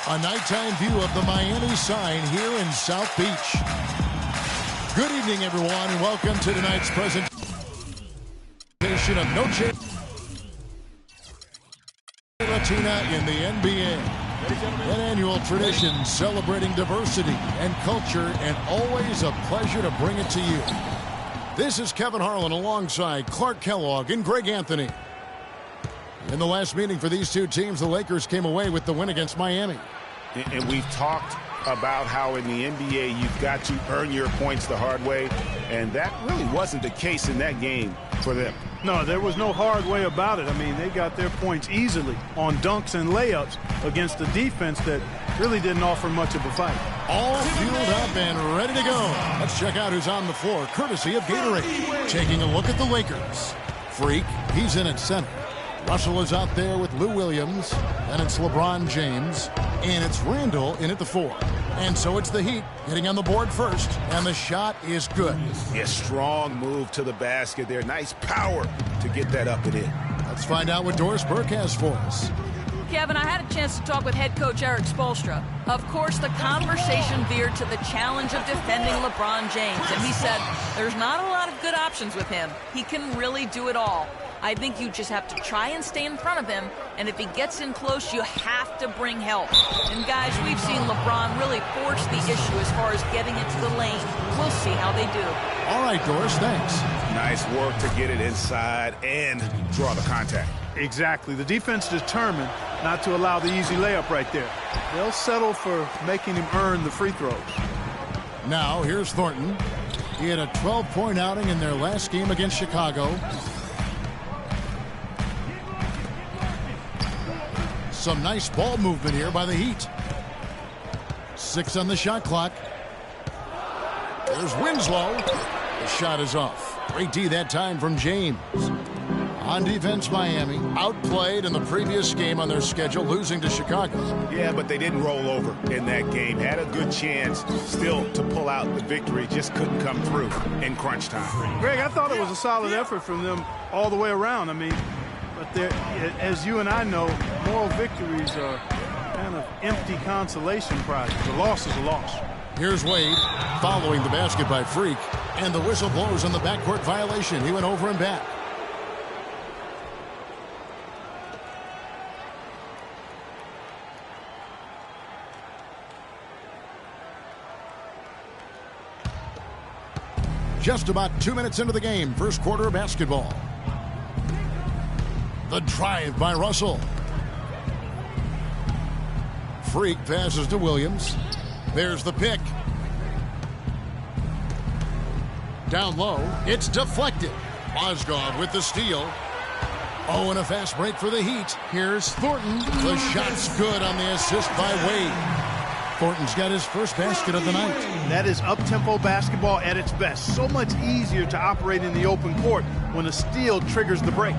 A nighttime view of the Miami sign here in South Beach. Good evening, everyone, and welcome to tonight's presentation of Noche Latina in the NBA. An annual tradition celebrating diversity and culture, and always a pleasure to bring it to you. This is Kevin Harlan alongside Clark Kellogg and Greg Anthony. In the last meeting for these two teams, the Lakers came away with the win against Miami. And we've talked about how in the NBA you've got to earn your points the hard way, and that really wasn't the case in that game for them. No, there was no hard way about it. I mean, they got their points easily on dunks and layups against a defense that really didn't offer much of a fight. All fueled up and ready to go. Let's check out who's on the floor, courtesy of Gatorade. Taking a look at the Lakers. Freak, he's in at center. Russell is out there with Lou Williams. Then it's LeBron James. And it's Randall in at the 4. And so it's the Heat getting on the board first. And the shot is good. Yeah, strong move to the basket there. Nice power to get that up and in. Let's find out what Doris Burke has for us. Kevin, I had a chance to talk with head coach Eric Spoelstra. Of course, the conversation veered to the challenge of defending LeBron James. And he said there's not a lot of good options with him. He can really do it all. I think you just have to try and stay in front of him, and if he gets in close, you have to bring help. And guys, we've seen LeBron really force the issue as far as getting into the lane. We'll see how they do. All right, Doris, thanks. Nice work to get it inside and draw the contact. Exactly. The defense determined not to allow the easy layup right there. They'll settle for making him earn the free throws. Now, here's Thornton. He had a 12-point outing in their last game against Chicago. Some nice ball movement here by the Heat. 6 on the shot clock. There's Winslow. The shot is off. Great D that time from James. On defense, Miami outplayed in the previous game on their schedule, losing to Chicago. Yeah, but they didn't roll over in that game. Had a good chance still to pull out the victory. Just couldn't come through in crunch time. Greg, I thought it was a solid effort from them all the way around. I mean, but as you and I know, moral victories are kind of empty consolation prizes. A loss is a loss. Here's Wade following the basket by Freak, and the whistle blows on the backcourt violation. He went over and back. Just about 2 minutes into the game, first quarter of basketball. The drive by Russell. Freak passes to Williams. There's the pick. Down low, it's deflected. Mozgov with the steal. Oh, and a fast break for the Heat. Here's Thornton. The shot's good on the assist by Wade. Thornton's got his first basket of the night. That is up-tempo basketball at its best. So much easier to operate in the open court when a steal triggers the break.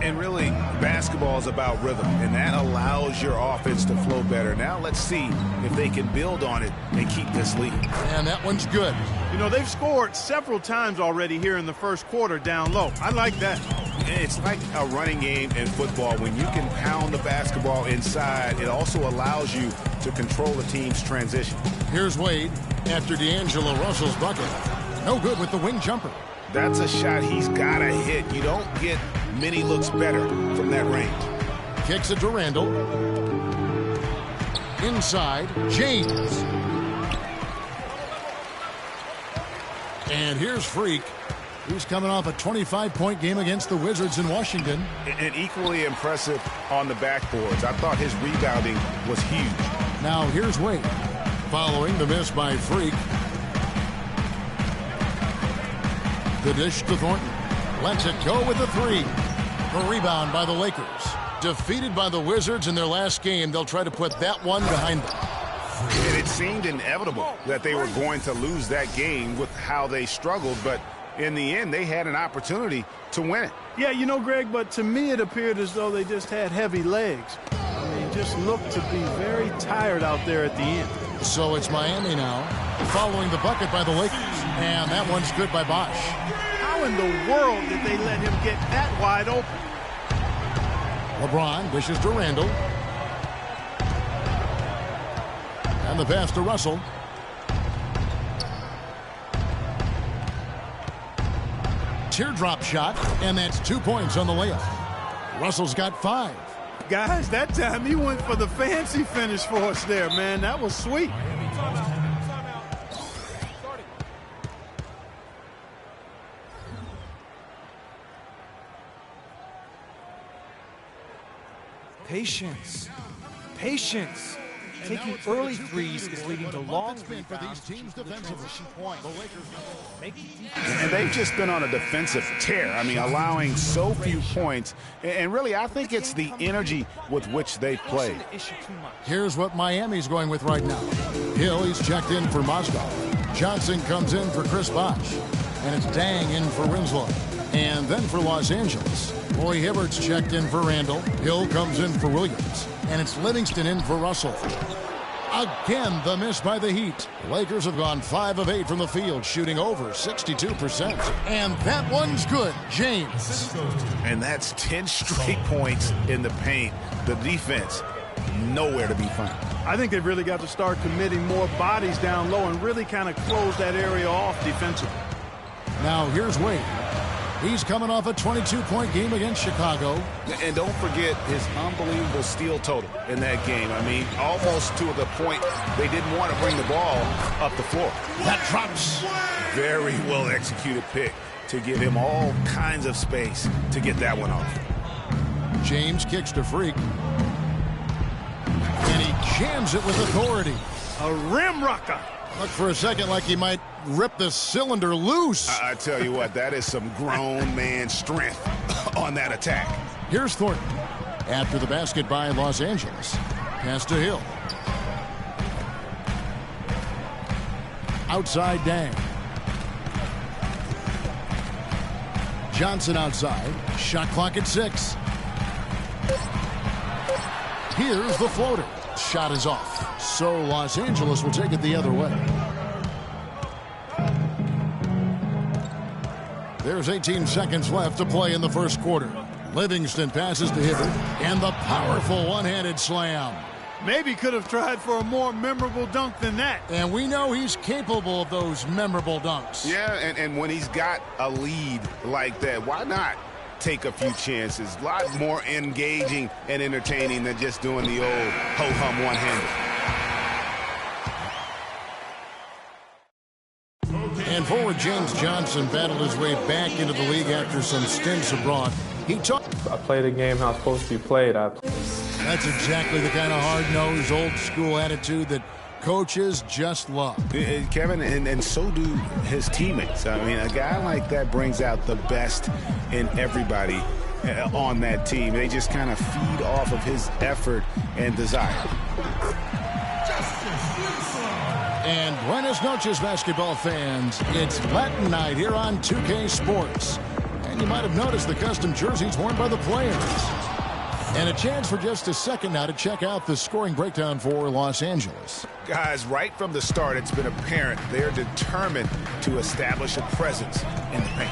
And really, basketball is about rhythm, and that allows your offense to flow better. Now let's see if they can build on it and keep this lead. And that one's good. You know, they've scored several times already here in the first quarter down low. I like that. It's like a running game in football. When you can pound the basketball inside, it also allows you to control the team's transition. Here's Wade after D'Angelo Russell's bucket. No good with the wing jumper. That's a shot he's got to hit. You don't get many looks better from that range. Kicks it to Randall. Inside, James. And here's Freak, who's coming off a 25-point game against the Wizards in Washington. And equally impressive on the backboards. I thought his rebounding was huge. Now here's Wade, following the miss by Freak. The dish to Thornton. Lets it go with the 3. A rebound by the Lakers. Defeated by the Wizards in their last game, they'll try to put that one behind them. And it seemed inevitable that they were going to lose that game with how they struggled, but in the end, they had an opportunity to win it. Yeah, you know, Greg, but to me it appeared as though they just had heavy legs. They just looked to be very tired out there at the end. So it's Miami now, following the bucket by the Lakers. And that one's good by Bosch. How in the world did they let him get that wide open? LeBron dishes to Randall. And the pass to Russell. Teardrop shot, and that's 2 points on the layup. Russell's got 5. Guys, that time he went for the fancy finish for us there, man. That was sweet. Patience. Patience. Taking early threes is leading to long rebounds for these transition points. And they've just been on a defensive tear. I mean, allowing so few points. And really, I think it's the energy with which they play. Here's what Miami's going with right now. Hill, he's checked in for Mozgov. Johnson comes in for Chris Bosh. And it's Dang in for Winslow. And then for Los Angeles, Roy Hibbert's checked in for Randall. Hill comes in for Williams. And it's Livingston in for Russell. Again, the miss by the Heat. Lakers have gone 5 of 8 from the field, shooting over 62%. And that one's good. James. And that's 10 straight points in the paint. The defense, nowhere to be found. I think they've really got to start committing more bodies down low and really kind of close that area off defensively. Now here's Wade. He's coming off a 22-point game against Chicago. And don't forget his unbelievable steal total in that game. I mean, almost to the point they didn't want to bring the ball up the floor. That drops. Very well executed pick to give him all kinds of space to get that one off. James kicks to Freak. And he jams it with authority. A rim rocker. Looked for a second like he might rip the cylinder loose. I tell you what, that is some grown man strength on that attack. Here's Thornton. After the basket by Los Angeles. Pass to Hill. Outside Dang. Johnson outside. Shot clock at 6. Here's the floater. Shot is off. So Los Angeles will take it the other way. There's 18 seconds left to play in the first quarter. Livingston passes to Hibbert, and the powerful one-handed slam. Maybe could have tried for a more memorable dunk than that. And we know he's capable of those memorable dunks. Yeah, and when he's got a lead like that, why not take a few chances? A lot more engaging and entertaining than just doing the old ho-hum one-handed. And forward James Johnson battled his way back into the league after some stints abroad. I played the game how it's supposed to be played. That's exactly the kind of hard-nosed, old-school attitude that coaches just love. Kevin, and so do his teammates. I mean, a guy like that brings out the best in everybody on that team. They just kind of feed off of his effort and desire. And buenas noches, basketball fans. It's Latin night here on 2K Sports. And you might have noticed the custom jerseys worn by the players. And a chance for just a second now to check out the scoring breakdown for Los Angeles. Guys, right from the start, it's been apparent they're determined to establish a presence in the paint.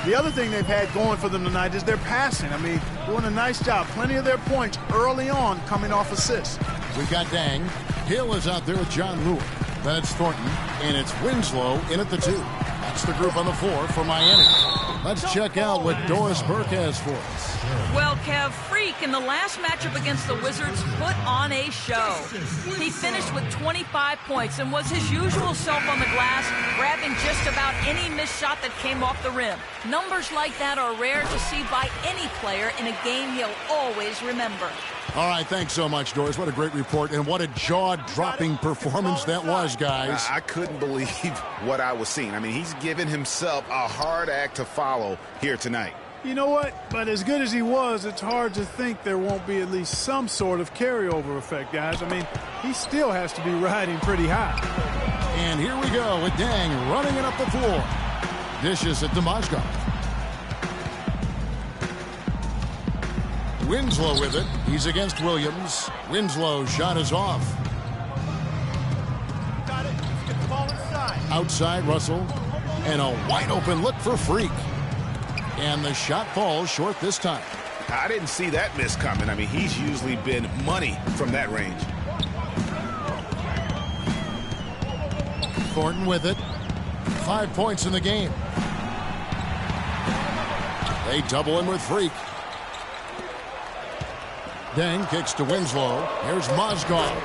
The other thing they've had going for them tonight is their passing. I mean, doing a nice job. Plenty of their points early on coming off assists. We've got Dang. Hill is out there with John Lewis. That's Thornton. And it's Winslow in at the 2. That's the group on the floor for Miami. Let's check out what Doris Burke has for us. Well, Kev, Freak in the last matchup against the Wizards put on a show. He finished with 25 points and was his usual self on the glass, grabbing just about any missed shot that came off the rim. Numbers like that are rare to see by any player in a game he'll always remember. All right, thanks so much, Doris. What a great report, and what a jaw-dropping performance that was, guys. I couldn't believe what I was seeing. I mean, he's given himself a hard act to follow here tonight. You know what? But as good as he was, it's hard to think there won't be at least some sort of carryover effect, guys. I mean, he still has to be riding pretty high. And here we go with Dang running it up the floor. Dishes it to Mozgov. Winslow with it. He's against Williams. Winslow's shot is off. Got it. Get the ball inside. Outside Russell. And a wide open look for Freak. And the shot falls short this time. I didn't see that miss coming. I mean, he's usually been money from that range. Thornton with it. 5 points in the game. They double him with Freak. Deng kicks to Winslow. Here's Mozgov.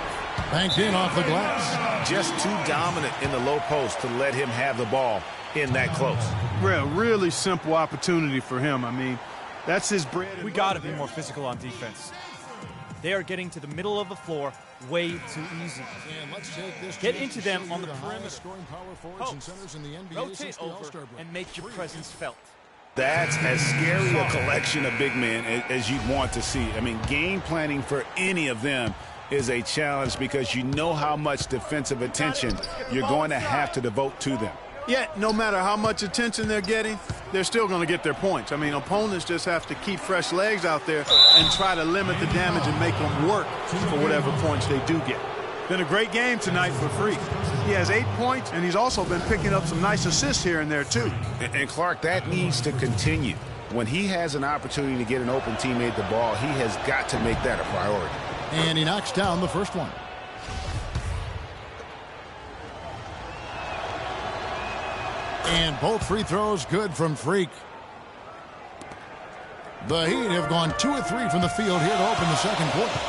Banked in off the glass. Just too dominant in the low post to let him have the ball in that close. Really simple opportunity for him. I mean, that's his bread. We got to be more physical on defense. They are getting to the middle of the floor way too easy. Get into them on the perimeter. Post. Rotate over and make your presence felt. That's as scary a collection of big men as you'd want to see. I mean, game planning for any of them is a challenge because you know how much defensive attention you're going to have to devote to them. Yeah, no matter how much attention they're getting, they're still going to get their points. I mean, opponents just have to keep fresh legs out there and try to limit the damage and make them work for whatever points they do get. Been a great game tonight for Freak. He has 8 points, and he's also been picking up some nice assists here and there, too. And Clark, that needs to continue. When he has an opportunity to get an open teammate the ball, he has got to make that a priority. And he knocks down the first one. And both free throws good from Freak. The Heat have gone 2 of 3 from the field here to open the second quarter.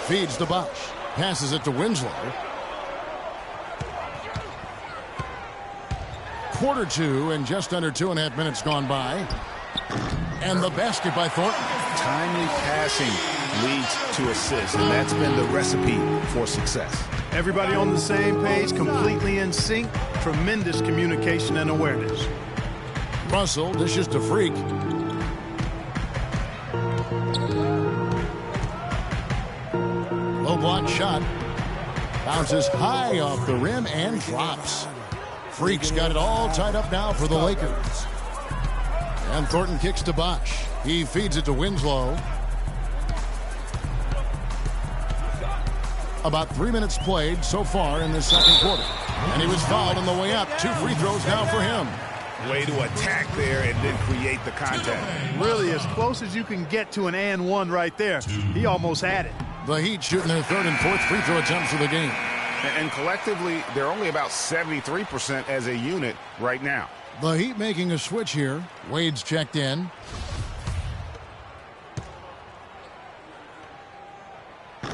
Feeds to Bosch. Passes it to Winslow. Quarter 2 and just under 2.5 minutes gone by. And the basket by Thornton. Timely passing leads to assists, and that's been the recipe for success. Everybody on the same page, completely in sync. Tremendous communication and awareness. Russell dishes to Freak. Low block shot. Bounces high off the rim and drops. Freak's got it all tied up now for the Lakers. And Thornton kicks to Bosch. He feeds it to Winslow. About 3 minutes played so far in the second quarter. And he was fouled on the way up. 2 free throws now for him. Way to attack there and then create the contact. Really as close as you can get to an and one right there. He almost had it. The Heat shooting their 3rd and 4th free throw attempts of the game. And collectively, they're only about 73% as a unit right now. The Heat making a switch here. Wade's checked in.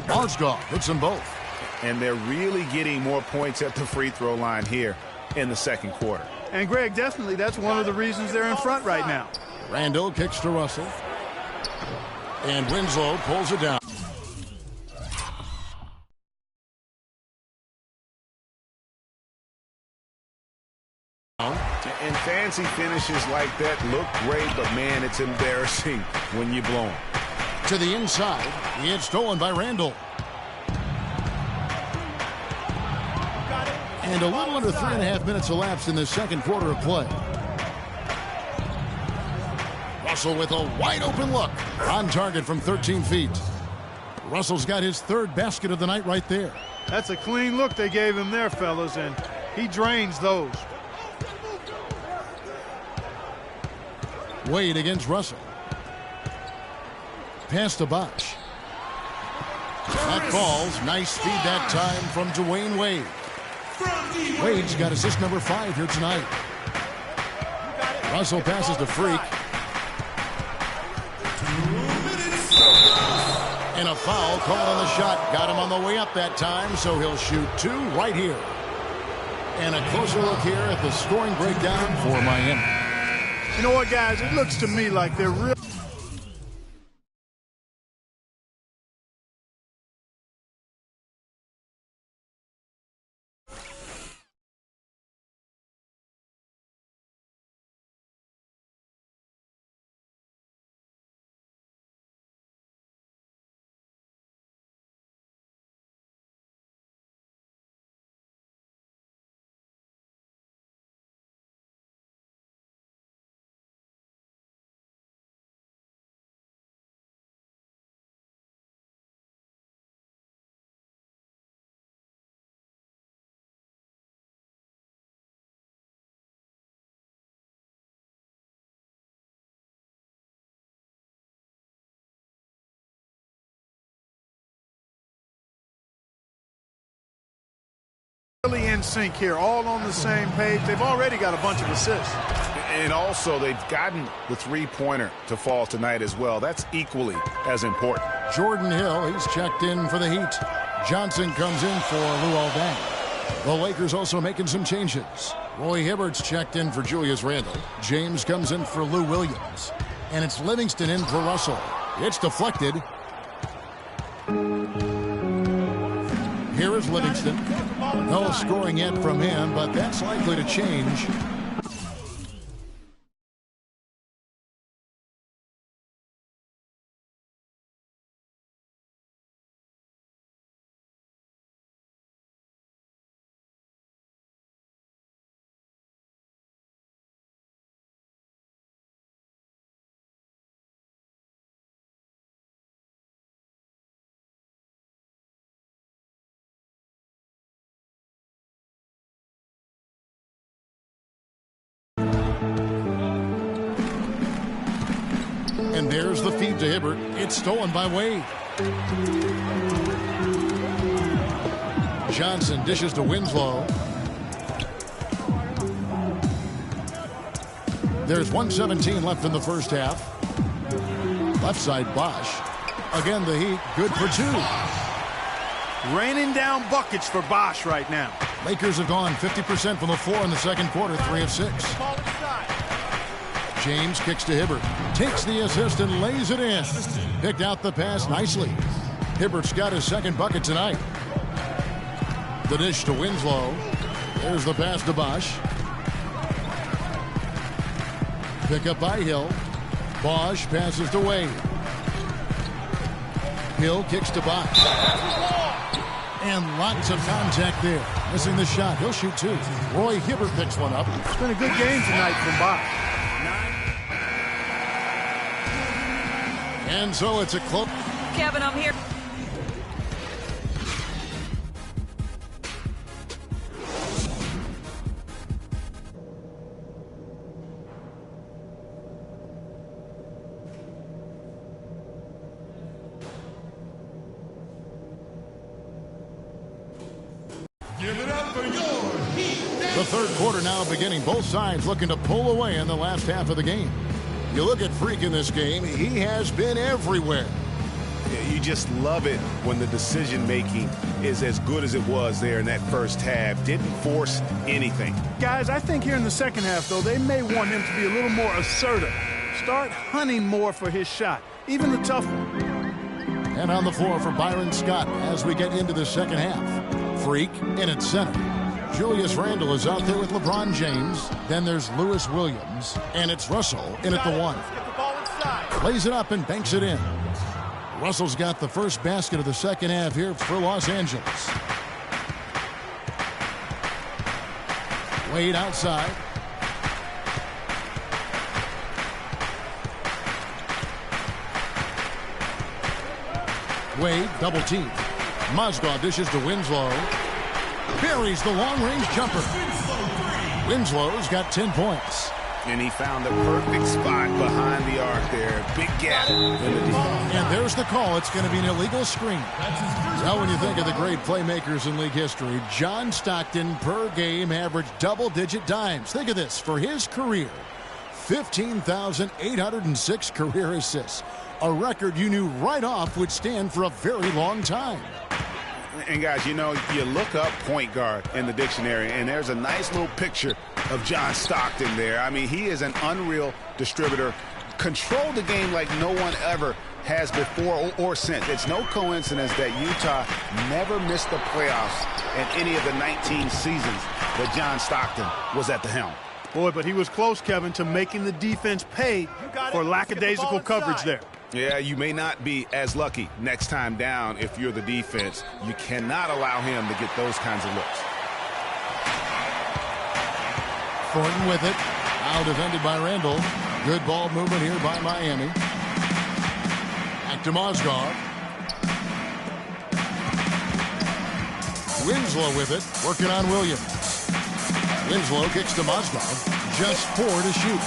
Mozgov hits them both. And they're really getting more points at the free throw line here in the second quarter. And, Greg, definitely that's one of the reasons they're in front right now. Randall kicks to Russell. And Winslow pulls it down. And fancy finishes like that look great, but, man, it's embarrassing when you blow them. To the inside. It's stolen by Randall. And a little under 3.5 minutes elapsed in the second quarter of play. Russell with a wide open look. On target from 13 feet. Russell's got his 3rd basket of the night right there. That's a clean look they gave him there, fellas, and he drains those. Wade against Russell. Pass to Bosch. That falls. Nice speed that time from Dwayne Wade. Wade's got assist number 5 here tonight. Russell passes to Freak. And a foul called on the shot. Got him on the way up that time, so he'll shoot 2 right here. And a closer look here at the scoring breakdown for Miami. You know what, guys? It looks to me like they're really Really in sync here, all on the same page. They've already got a bunch of assists. And also, they've gotten the three-pointer to fall tonight as well. That's equally as important. Jordan Hill, he's checked in for the Heat. Johnson comes in for Luol Deng. The Lakers also making some changes. Roy Hibbert's checked in for Julius Randle. James comes in for Lou Williams. And it's Livingston in for Russell. It's deflected. Here is Livingston. No scoring yet from him, but that's likely to change. And there's the feed to Hibbert. It's stolen by Wade. Johnson dishes to Winslow. There's 1:17 left in the first half. Left side Bosch. Again, the Heat good for two. Raining down buckets for Bosch right now. Lakers have gone 50% from the floor in the second quarter, 3 of 6. James kicks to Hibbert. Takes the assist and lays it in. Picked out the pass nicely. Hibbert's got his second bucket tonight. The dish to Winslow. There's the pass to Bosch. Pick up by Hill. Bosch passes to Wade. Hill kicks to Bosch. And lots of contact there. Missing the shot. He'll shoot two. Roy Hibbert picks one up. It's been a good game tonight from Bosch. And so it's a close. Kevin, I'm here. Give it up for your Heat. The third quarter now beginning. Both sides looking to pull away in the last half of the game. You look at Freak in this game, he has been everywhere. Yeah, you just love it when the decision-making is as good as it was there in that first half. Didn't force anything. Guys, I think here in the second half, though, they may want him to be a little more assertive. Start hunting more for his shot, even the tough one. And on the floor for Byron Scott as we get into the second half. Freak in at center. Julius Randle is out there with LeBron James. Then there's Lewis Williams. And it's Russell in at the one. Plays it up and banks it in. Russell's got the first basket of the second half here for Los Angeles. Wade outside. Wade double team. Mozgov dishes to Winslow. Buries the long-range jumper. Winslow's got 10 points. And he found the perfect spot behind the arc there. Big gap in the defense. And there's the call. It's going to be an illegal screen. Now, when you think of the great playmakers in league history, John Stockton per game averaged double-digit dimes. Think of this. For his career, 15,806 career assists. A record you knew right off would stand for a very long time. And guys, you know, you look up point guard in the dictionary, and there's a nice little picture of John Stockton there. I mean, he is an unreal distributor. Controlled the game like no one ever has before or since. It's no coincidence that Utah never missed the playoffs in any of the 19 seasons that John Stockton was at the helm. Boy, but he was close, Kevin, to making the defense pay for lackadaisical coverage there. Yeah, you may not be as lucky next time down if you're the defense. You cannot allow him to get those kinds of looks. Thornton with it. Now defended by Randle. Good ball movement here by Miami. Back to Mozgov. Winslow with it. Working on Williams. Winslow kicks to Mozgov. Just 4 to shoot.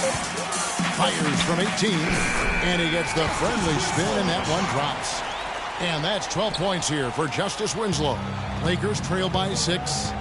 Fires from 18, and he gets the friendly spin, and that one drops. And that's 12 points here for Justice Winslow. Lakers trail by 6.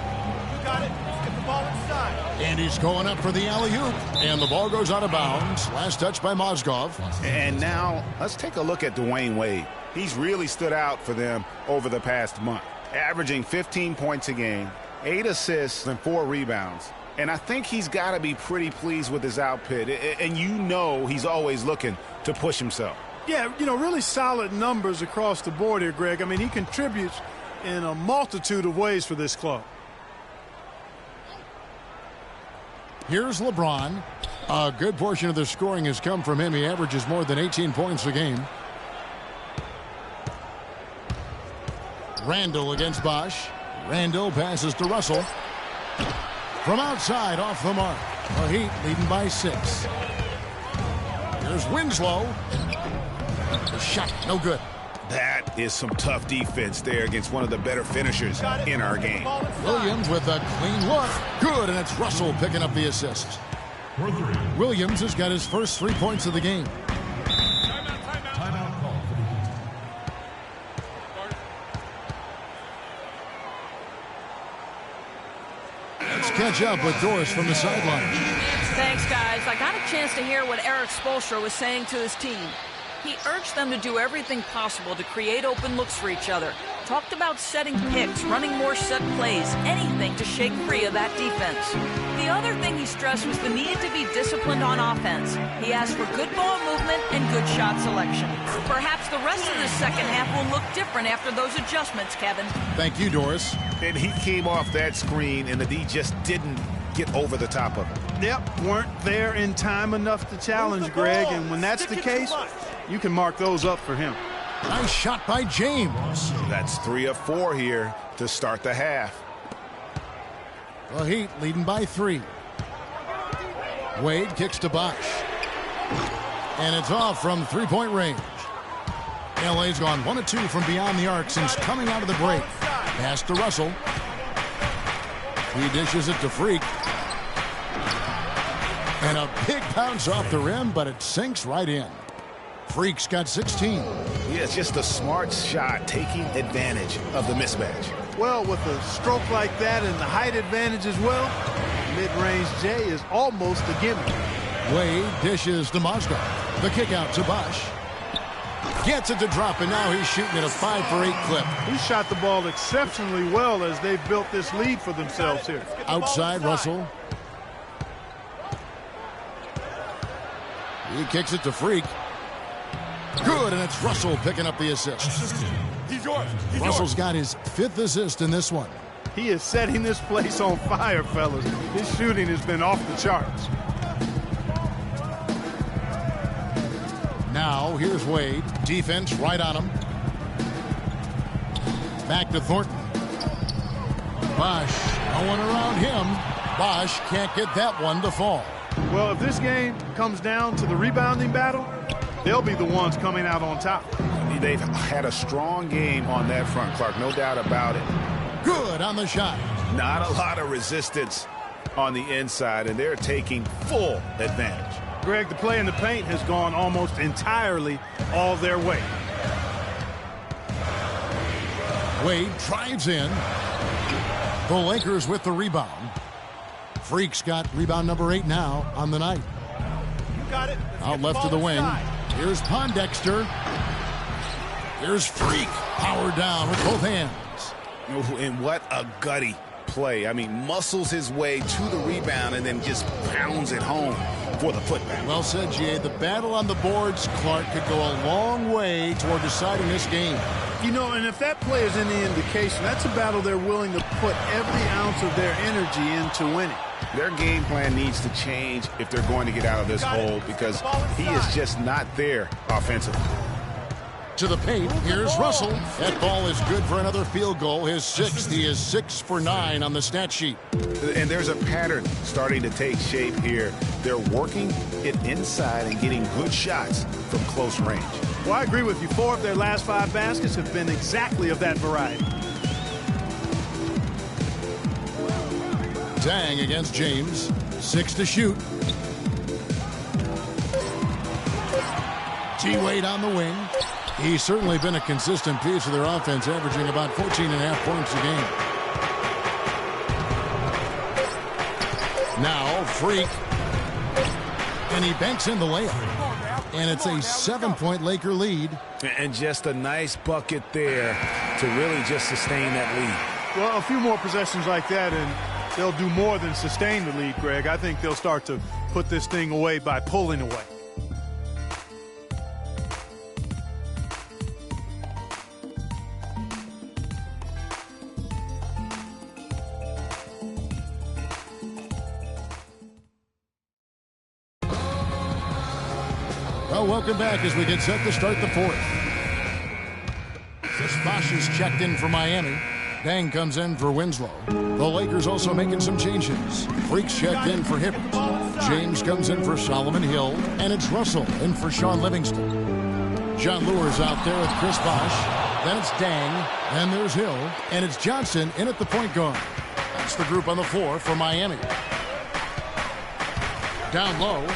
And he's going up for the alley-oop. And the ball goes out of bounds. Last touch by Mozgov. And now let's take a look at Dwayne Wade. He's really stood out for them over the past month, averaging 15 points a game, 8 assists, and 4 rebounds. And I think he's got to be pretty pleased with his output. And you know he's always looking to push himself. Yeah, you know, really solid numbers across the board here, Greg. I mean, he contributes in a multitude of ways for this club. Here's LeBron. A good portion of the scoring has come from him. He averages more than 18 points a game. Randall against Bosch. Randall passes to Russell. From outside, off the mark. The Heat leading by 6. Here's Winslow. The shot, no good. That is some tough defense there against one of the better finishers in our game. Williams with a clean look. Good, and it's Russell picking up the assist. Williams has got his first 3 points of the game. Timeout call for the Heat. Let's catch up with Doris from the sideline. Thanks, guys. I got a chance to hear what Eric Spoelstra was saying to his team. He urged them to do everything possible to create open looks for each other. Talked about setting picks, running more set plays, anything to shake free of that defense. The other thing he stressed was the need to be disciplined on offense. He asked for good ball movement and good shot selection. Perhaps the rest of the second half will look different after those adjustments, Kevin. Thank you, Doris. And he came off that screen, and the D just didn't get over the top of it. Yep, weren't there in time enough to challenge Greg, and when that's the case, you can mark those up for him. Nice shot by James. That's 3 of 4 here to start the half. The Heat leading by 3. Wade kicks to Bosch. And it's off from 3-point range. LA's gone 1 of 2 from beyond the arc since coming out of the break. Pass to Russell. He dishes it to Freak. And a big bounce off the rim, but it sinks right in. Freak's got 16. Yeah, it's just a smart shot, taking advantage of the mismatch. Well, with a stroke like that and the height advantage as well, mid-range J is almost a gimme. Wade dishes to Mozgov. The kick out to Bosch. Gets it to drop, and now he's shooting at a 5 for 8 clip. He shot the ball exceptionally well as they've built this lead for themselves here. Outside Russell. He kicks it to Freak. Good, and it's Russell picking up the assist. Russell's got his 5th assist in this one. He is setting this place on fire, fellas. His shooting has been off the charts. Now, here's Wade. Defense right on him. Back to Thornton. Bosch, no one around him. Bosch can't get that one to fall. Well, if this game comes down to the rebounding battle, they'll be the ones coming out on top. They've had a strong game on that front, Clark, no doubt about it. Good on the shot. Not a lot of resistance on the inside, and they're taking full advantage. Greg, the play in the paint has gone almost entirely all their way. Wade drives in. The Lakers with the rebound. Freak's got rebound number 8 now on the night. You got it. Out left of the wing. Here's Pondexter. Here's Freak. Powered down with both hands. And what a gutty play. I mean, muscles his way to the rebound and then just pounds it home for the putback. Well said, G.A. The battle on the boards, Clark, could go a long way toward deciding this game. You know, and if that play is any indication, that's a battle they're willing to put every ounce of their energy into winning. Their game plan needs to change if they're going to get out of this hole because he is just not there offensively. To the paint, here's Russell. That ball is good for another field goal. His 6th. He is 6 for 9 on the stat sheet. And there's a pattern starting to take shape here. They're working it inside and getting good shots from close range. Well, I agree with you. 4 of their last 5 baskets have been exactly of that variety. Dang against James. 6 to shoot. T-Wade on the wing. He's certainly been a consistent piece of their offense, averaging about 14.5 points a game. Now Freak. And he banks in the layup. And it's a 7-point Laker lead. And just a nice bucket there to really just sustain that lead. Well, a few more possessions like that, and they'll do more than sustain the lead, Greg. I think they'll start to put this thing away by pulling away. Well, welcome back as we get set to start the fourth. Bosh is checked in for Miami. Dang comes in for Winslow. The Lakers also making some changes. Freak's checked in for Hibbert. James comes in for Solomon Hill. And it's Russell in for Sean Livingston. John Lure's out there with Chris Bosh. Then it's Dang. Then there's Hill. And it's Johnson in at the point guard. That's the group on the floor for Miami. Down low.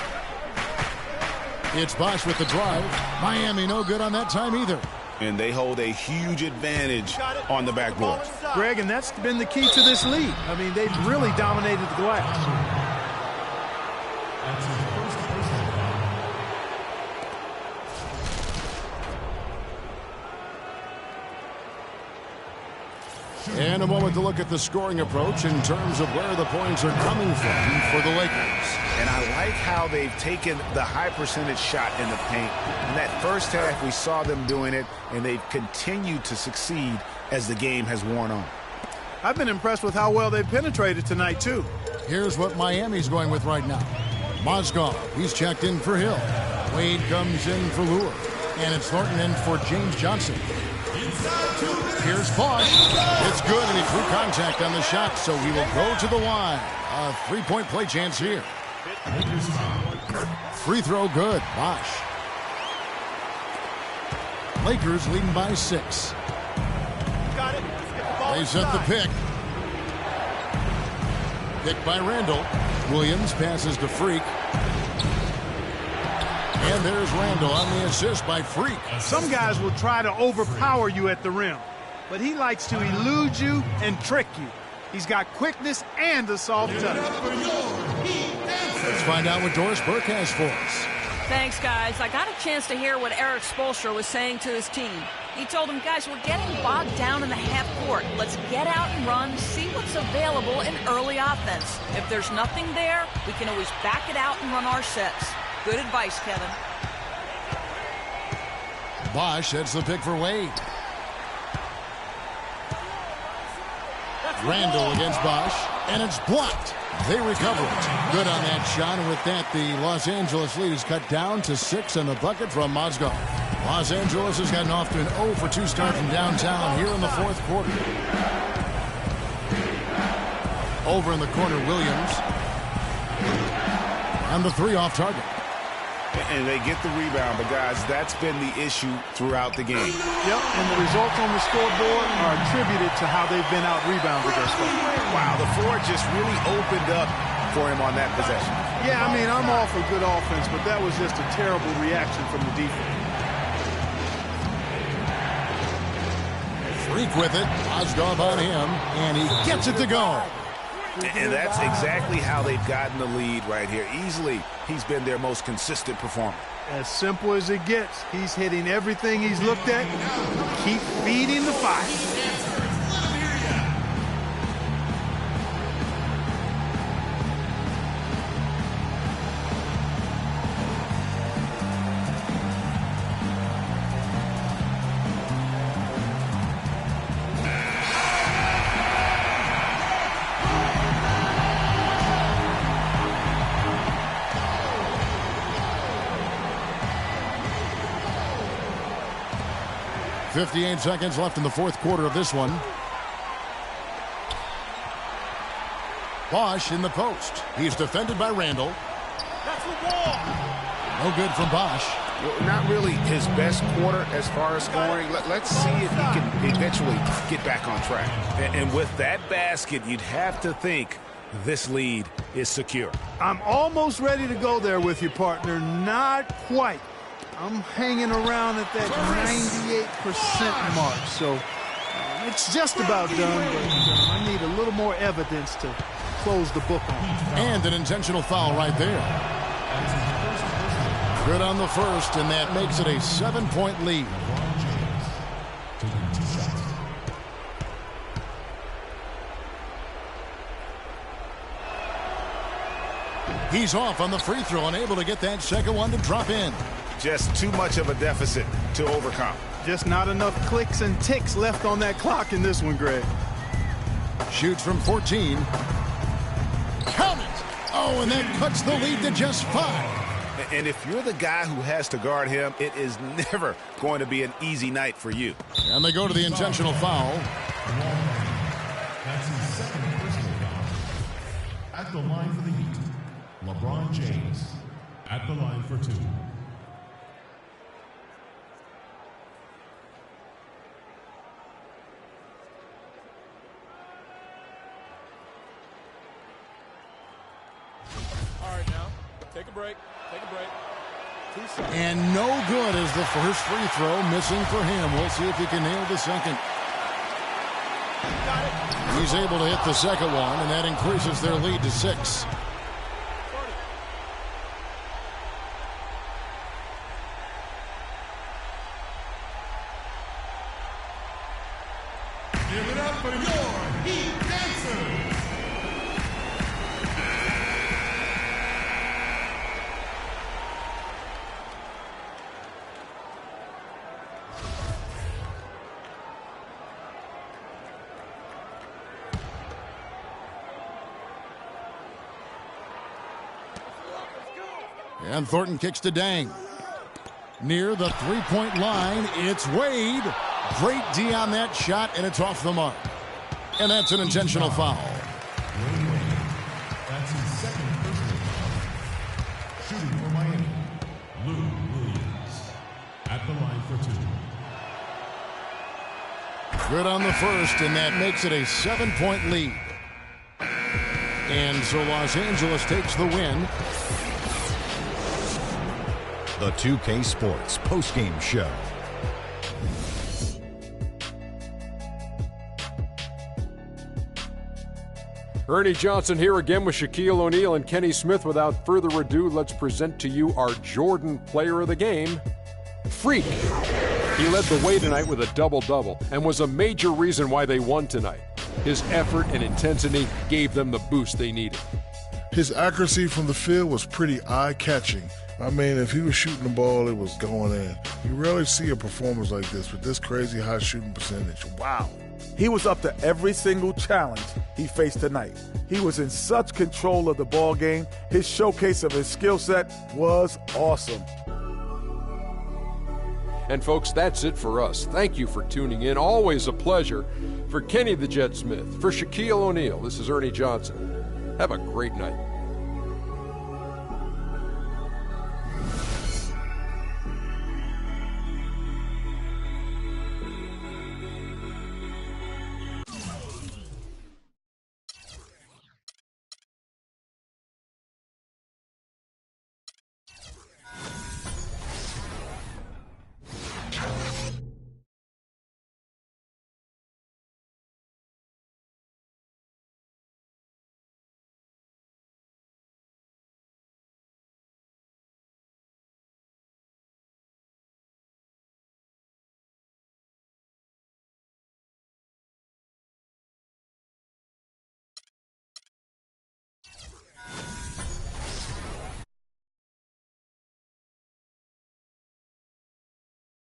It's Bosh with the drive. Miami no good on that time either. And they hold a huge advantage on the backboard. Greg, and that's been the key to this lead. I mean, they've really dominated the glass. And a moment to look at the scoring approach in terms of where the points are coming from for the Lakers. And I like how they've taken the high percentage shot in the paint. In that first half, we saw them doing it, and they've continued to succeed as the game has worn on. I've been impressed with how well they've penetrated tonight, too. Here's what Miami's going with right now. Mozgov, he's checked in for Hill. Wade comes in for Lure. And it's Thornton in for James Johnson. Here's Bosh. It's good, and he threw contact on the shot, so he will go to the line. A three-point play chance here. Free throw good. Bosh. Lakers leading by 6. They set the pick. Pick by Randall. Williams passes to Freak. And there's Randall on the assist by Freak. Some guys will try to overpower you at the rim, but he likes to elude you and trick you. He's got quickness and a soft touch. Let's find out what Doris Burke has for us. Thanks, guys. I got a chance to hear what Eric Spoelstra was saying to his team. He told them, guys, we're getting bogged down in the half court. Let's get out and run, see what's available in early offense. If there's nothing there, we can always back it out and run our sets. Good advice, Kevin. Bosh sets the pick for Wade. Randall against Bosh, and it's blocked. They recover it. Good on that shot, and with that, the Los Angeles lead is cut down to 6 on the bucket from Mozgov. Los Angeles has gotten off to an 0-for-2 start from downtown here in the fourth quarter. Over in the corner, Williams. And the 3 off target. And they get the rebound, but guys, that's been the issue throughout the game. Yep, and the results on the scoreboard are attributed to how they've been out-rebounded thus far. Wow, the floor just really opened up for him on that possession. Yeah, I mean, I'm all for good offense, but that was just a terrible reaction from the defense. Freak with it. Mozgov on him, and he gets it to go. And that's exactly how they've gotten the lead right here. Easily, he's been their most consistent performer. As simple as it gets. He's hitting everything he's looked at. Keep feeding the fire. 58 seconds left in the fourth quarter of this one. Bosh in the post. He's defended by Randall. That's the ball. No good from Bosh. Well, not really his best quarter as far as scoring. Let's see if he can eventually get back on track. And with that basket, you'd have to think this lead is secure. I'm almost ready to go there with you, partner. Not quite. I'm hanging around at that 98% mark, so it's just about done, but I need a little more evidence to close the book on. And an intentional foul right there. Good on the first, and that makes it a 7-point lead. He's off on the free throw and able to get that second one to drop in. Just too much of a deficit to overcome. Just not enough clicks and ticks left on that clock in this one, Greg. Shoots from 14. Count it! Oh, and that cuts the lead to just 5. And if you're the guy who has to guard him, it is never going to be an easy night for you. And they go to the intentional foul. That's his second personal foul. At the line for the Heat, LeBron James at the line for 2. All right, now, take a break. Take a break. 2 seconds. And no good as the first free throw missing for him. We'll see if he can nail the second. Got it. He's able to hit the second one, and that increases their lead to 6. Give it up for your Heat dancers. And Thornton kicks to Dang. Near the three-point line, it's Wade. Great D on that shot, and it's off the mark. And that's an intentional foul. That's his second personal foul. Shooting for Miami, Lou Williams at the line for 2. Good on the first, and that makes it a 7-point lead. And so Los Angeles takes the win. The 2K Sports postgame show. Ernie Johnson here again with Shaquille O'Neal and Kenny Smith. Without further ado, let's present to you our Jordan player of the game, Freak. He led the way tonight with a double-double and was a major reason why they won tonight. His effort and intensity gave them the boost they needed. His accuracy from the field was pretty eye-catching. I mean, if he was shooting the ball, it was going in. You rarely see a performance like this with this crazy high shooting percentage. Wow. He was up to every single challenge he faced tonight. He was in such control of the ball game. His showcase of his skill set was awesome. And folks, that's it for us. Thank you for tuning in. Always a pleasure. For Kenny the Jet Smith, for Shaquille O'Neal, this is Ernie Johnson. Have a great night.